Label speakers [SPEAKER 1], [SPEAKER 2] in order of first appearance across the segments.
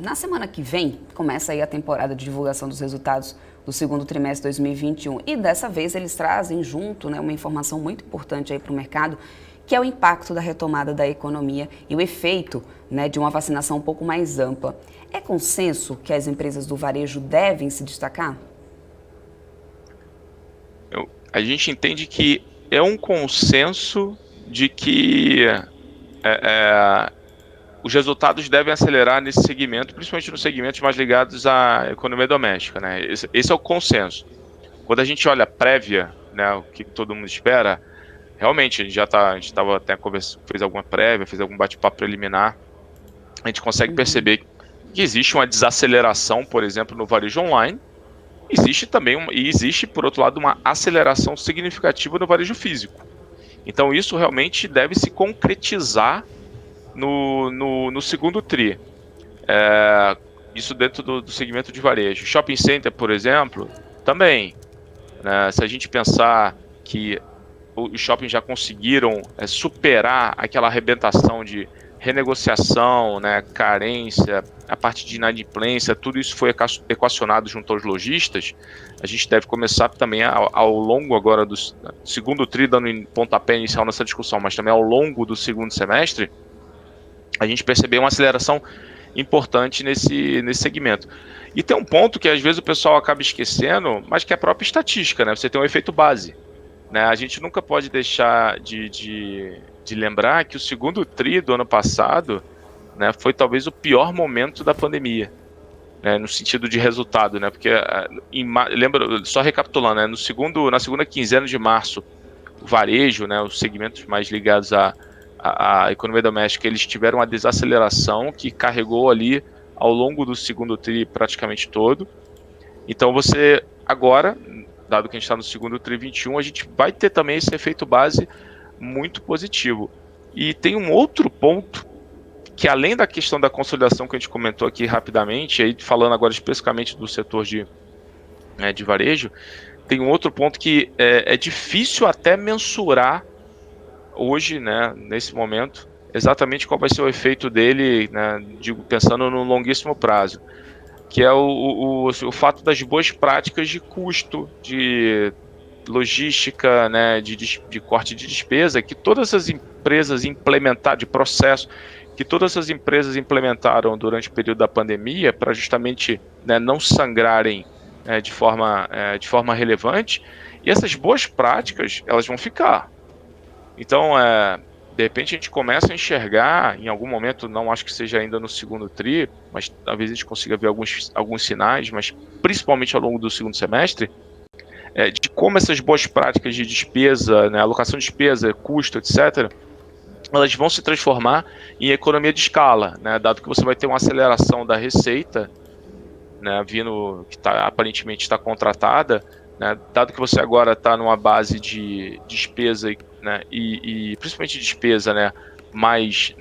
[SPEAKER 1] na semana que vem começa aí a temporada de divulgação dos resultados do segundo trimestre de 2021 e dessa vez eles trazem junto, né, uma informação muito importante aí para o mercado, que é o impacto da retomada da economia e o efeito, né, de uma vacinação um pouco mais ampla. É consenso que as empresas do varejo devem se destacar?
[SPEAKER 2] A gente entende que é um consenso de que os resultados devem acelerar nesse segmento, principalmente nos segmentos mais ligados à economia doméstica, né? Esse é o consenso. Quando a gente olha a prévia, né, o que todo mundo espera, realmente a gente estava até fez alguma prévia, fez algum bate-papo preliminar, a gente consegue perceber que existe uma desaceleração, por exemplo, no varejo online. Existe também, por outro lado, uma aceleração significativa no varejo físico. Então isso realmente deve se concretizar no segundo TRI. Isso dentro do segmento de varejo. Shopping center, por exemplo, também. Né, se a gente pensar que os shoppings já conseguiram superar aquela arrebentação de renegociação, né, carência, a parte de inadimplência, tudo isso foi equacionado junto aos lojistas. A gente deve começar também ao longo agora do segundo TRI, dando pontapé inicial nessa discussão, mas também ao longo do segundo semestre, a gente percebeu uma aceleração importante nesse segmento. E tem um ponto que às vezes o pessoal acaba esquecendo, mas que é a própria estatística, né? Você tem um efeito base. Né? A gente nunca pode deixar de lembrar que o segundo TRI do ano passado, né, foi talvez o pior momento da pandemia, né, no sentido de resultado, né, porque lembra, só recapitulando, né, na segunda quinzena de março, o varejo, né, os segmentos mais ligados à economia doméstica, eles tiveram uma desaceleração que carregou ali ao longo do segundo TRI praticamente todo. Então você agora, dado que a gente está no segundo TRI 21, a gente vai ter também esse efeito base muito positivo. E tem um outro ponto, que além da questão da consolidação que a gente comentou aqui rapidamente, aí falando agora especificamente do setor de varejo, tem um outro ponto que é difícil até mensurar hoje, né, nesse momento, exatamente qual vai ser o efeito dele, né, digo, pensando no longuíssimo prazo, que é o fato das boas práticas de custo, de logística, né, de corte de despesa, que todas as empresas implementaram, de processo, que todas as empresas implementaram durante o período da pandemia para justamente, né, não sangrarem de forma relevante, e essas boas práticas, elas vão ficar. Então, de repente a gente começa a enxergar, em algum momento, não acho que seja ainda no segundo TRI, mas talvez a gente consiga ver alguns sinais, mas principalmente ao longo do segundo semestre, de como essas boas práticas de despesa, né, alocação de despesa, custo, etc., elas vão se transformar em economia de escala, né, dado que você vai ter uma aceleração da receita, né, vindo, que aparentemente está contratada, né, dado que você agora está numa base de despesa, né, e principalmente despesa, né, mais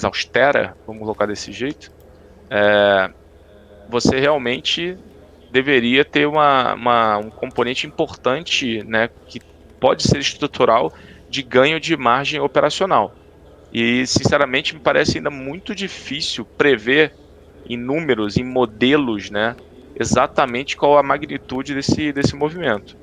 [SPEAKER 2] austera, vamos colocar desse jeito, você realmente deveria ter um componente importante, né, que pode ser estrutural, de ganho de margem operacional. E, sinceramente, me parece ainda muito difícil prever em números, em modelos, né, exatamente qual a magnitude desse movimento.